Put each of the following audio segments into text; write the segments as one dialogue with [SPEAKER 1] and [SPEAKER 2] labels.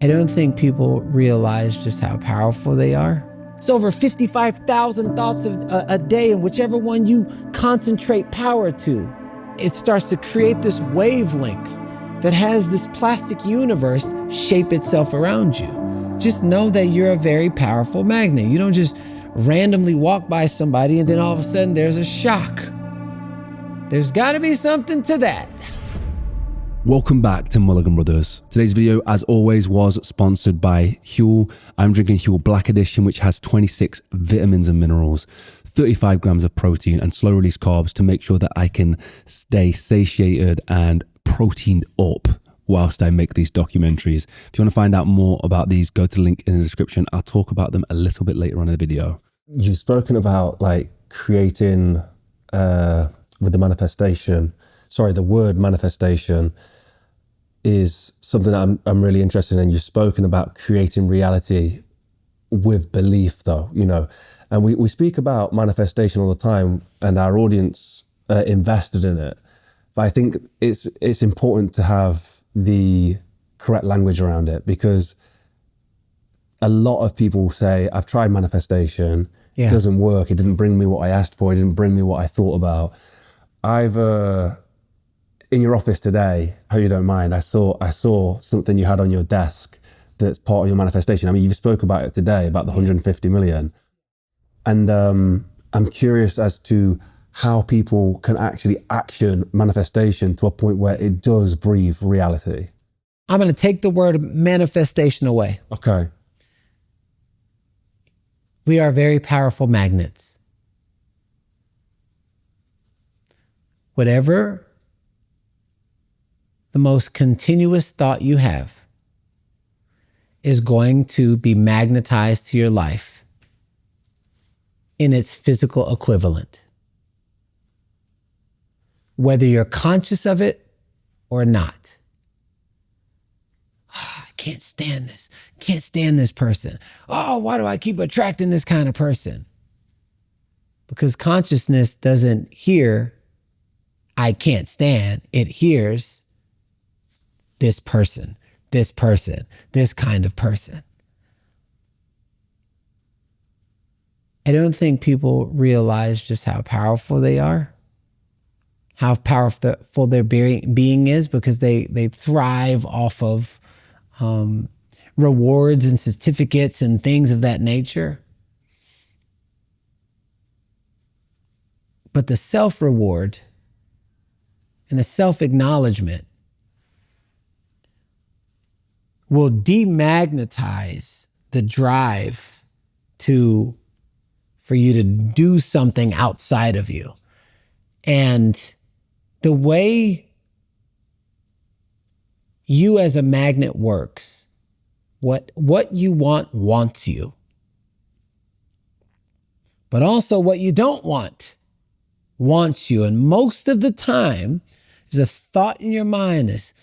[SPEAKER 1] I don't think people realize just how powerful they are. It's over 55,000 thoughts a day, and whichever one you concentrate power to, it starts to create this wavelength that has this plastic universe shape itself around you. Just know that you're a very powerful magnet. You don't just randomly walk by somebody and then all of a sudden there's a shock. There's got to be something to that.
[SPEAKER 2] Welcome back to Mulligan Brothers. Today's video, as always, was sponsored by Huel. I'm drinking Huel Black Edition, which has 26 vitamins and minerals, 35 grams of protein and slow release carbs to make sure that I can stay satiated and proteined up whilst I make these documentaries. If you want to find out more about these, go to the link in the description. I'll talk about them a little bit later on in the video. You've spoken about like creating with the manifestation. Sorry, the word manifestation is something that I'm really interested in. You've spoken about creating reality with belief though, you know, and we speak about manifestation all the time and our audience invested in it. But I think it's important to have the correct language around it, because a lot of people say, I've tried manifestation, it doesn't work. It didn't bring me what I asked for. It didn't bring me what I thought about. In your office today, I hope you don't mind, I saw something you had on your desk that's part of your manifestation. I mean, you spoke about it today, about the 150 million. And I'm curious as to how people can actually action manifestation to a point where it does breathe reality.
[SPEAKER 1] I'm going to take the word manifestation away.
[SPEAKER 2] Okay.
[SPEAKER 1] We are very powerful magnets. Whatever the most continuous thought you have is going to be magnetized to your life in its physical equivalent, whether you're conscious of it or not. Oh, I can't stand this. Can't stand this person. Oh, why do I keep attracting this kind of person? Because consciousness doesn't hear, I can't stand. It hears, this person, this kind of person. I don't think people realize just how powerful they are, how powerful their being is, because they thrive off of rewards and certificates and things of that nature. But the self-reward and the self-acknowledgement will demagnetize the drive for you to do something outside of you. And the way you as a magnet works, what you want wants you. But also what you don't want wants you. And most of the time, there's a thought in your mind is,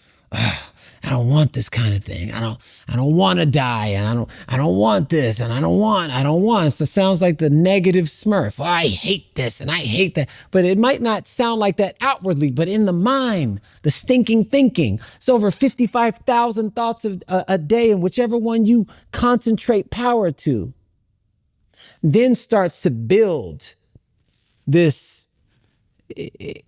[SPEAKER 1] I don't want this kind of thing. I don't want to die, and I don't want this, and I don't want. So it sounds like the negative Smurf. Oh, I hate this and I hate that. But it might not sound like that outwardly, but in the mind, the stinking thinking. It's over 55,000 thoughts a day, and whichever one you concentrate power to, then starts to build this, it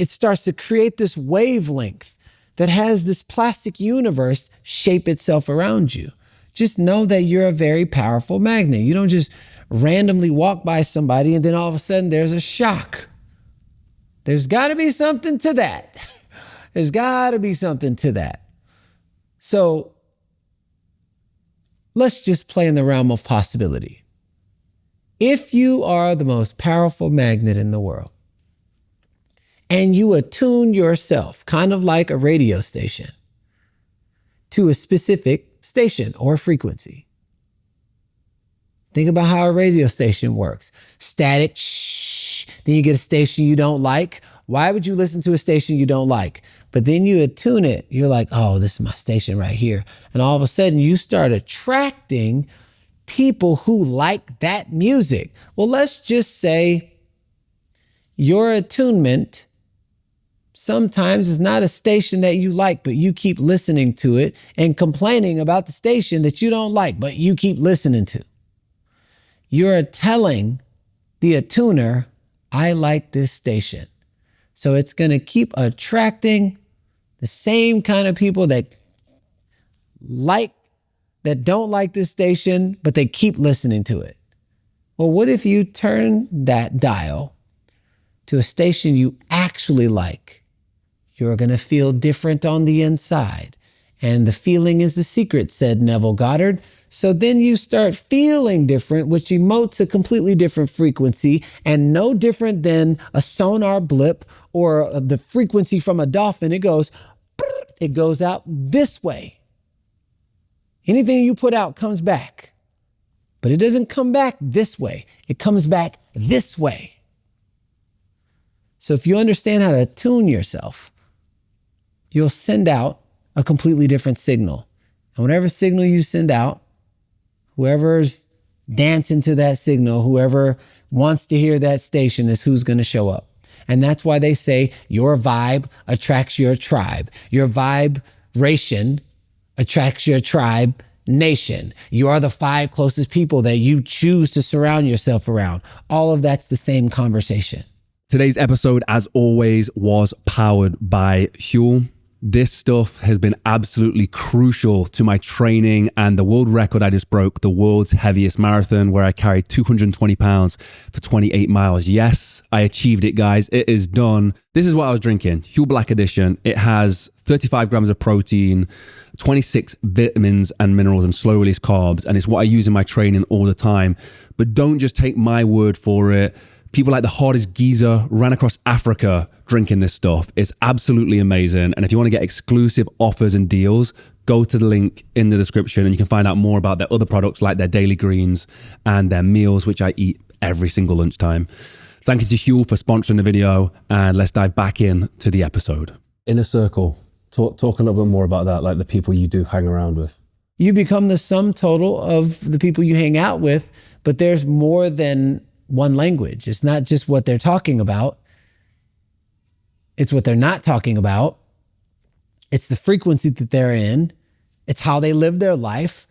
[SPEAKER 1] starts to create this wavelength that has this plastic universe shape itself around you. Just know that you're a very powerful magnet. You don't just randomly walk by somebody and then all of a sudden there's a shock. There's got to be something to that. There's got to be something to that. So let's just play in the realm of possibility. If you are the most powerful magnet in the world, and you attune yourself, kind of like a radio station, to a specific station or frequency. Think about how a radio station works. Static, shh. Then you get a station you don't like. Why would you listen to a station you don't like? But then you attune it. You're like, oh, this is my station right here. And all of a sudden you start attracting people who like that music. Well, let's just say your attunement sometimes is not a station that you like, but you keep listening to it and complaining about the station that you don't like, but you keep listening to. You're telling the attuner, I like this station. So it's going to keep attracting the same kind of people that don't like this station, but they keep listening to it. Well, what if you turn that dial to a station you actually like? You're going to feel different on the inside. And the feeling is the secret, said Neville Goddard. So then you start feeling different, which emotes a completely different frequency, and no different than a sonar blip or the frequency from a dolphin. It goes out this way. Anything you put out comes back, but it doesn't come back this way. It comes back this way. So if you understand how to tune yourself, you'll send out a completely different signal. And whatever signal you send out, whoever's dancing to that signal, whoever wants to hear that station is who's going to show up. And that's why they say your vibe attracts your tribe. Your vibration attracts your tribe nation. You are the 5 closest people that you choose to surround yourself around. All of that's the same conversation.
[SPEAKER 2] Today's episode, as always, was powered by Huel. This stuff has been absolutely crucial to my training and the world record I just broke, the world's heaviest marathon, where I carried 220 pounds for 28 miles. Yes, I achieved it, guys. It is done. This is what I was drinking. Huel Black Edition. It has 35 grams of protein, 26 vitamins and minerals and slow release carbs. And it's what I use in my training all the time. But don't just take my word for it. People like the hardest geezer ran across Africa drinking this stuff. It's absolutely amazing. And if you want to get exclusive offers and deals, go to the link in the description and you can find out more about their other products like their daily greens and their meals, which I eat every single lunchtime. Thank you to Huel for sponsoring the video, and let's dive back into the episode. Inner circle. Talk a little bit more about that, like the people you do hang around with.
[SPEAKER 1] You become the sum total of the people you hang out with, but there's more than one language. It's not just what they're talking about. It's what they're not talking about. It's the frequency that they're in. It's how they live their life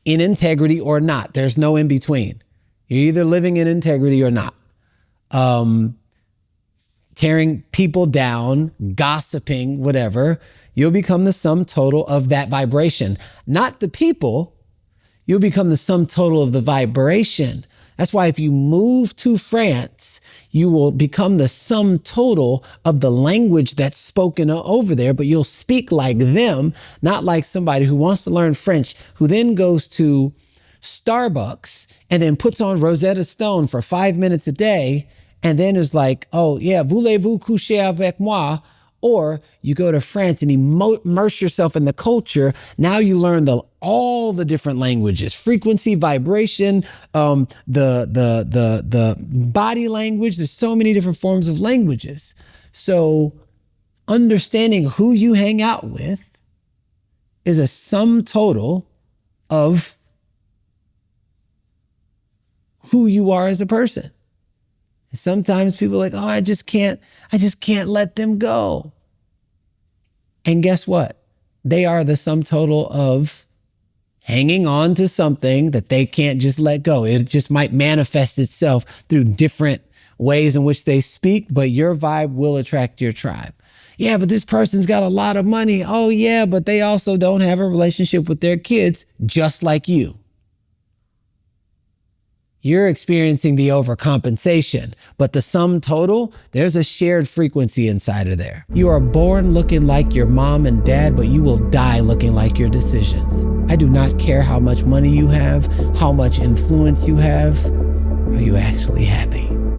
[SPEAKER 1] in integrity or not. There's no in between. You're either living in integrity or not. Tearing people down, gossiping, whatever. You'll become the sum total of that vibration. Not the people. You'll become the sum total of the vibration. That's why if you move to France, you will become the sum total of the language that's spoken over there, but you'll speak like them, not like somebody who wants to learn French, who then goes to Starbucks and then puts on Rosetta Stone for 5 minutes a day and then is like, oh yeah, voulez-vous coucher avec moi? Or you go to France and immerse yourself in the culture. Now you learn all the different languages, frequency, vibration, the body language. There's so many different forms of languages. So understanding who you hang out with is a sum total of who you are as a person. Sometimes people are like, oh, I just can't let them go. And guess what? They are the sum total of hanging on to something that they can't just let go. It just might manifest itself through different ways in which they speak, but your vibe will attract your tribe. Yeah, but this person's got a lot of money. Oh yeah, but they also don't have a relationship with their kids, just like you. You're experiencing the overcompensation, but the sum total, there's a shared frequency inside of there. You are born looking like your mom and dad, but you will die looking like your decisions. I do not care how much money you have, how much influence you have. Are you actually happy?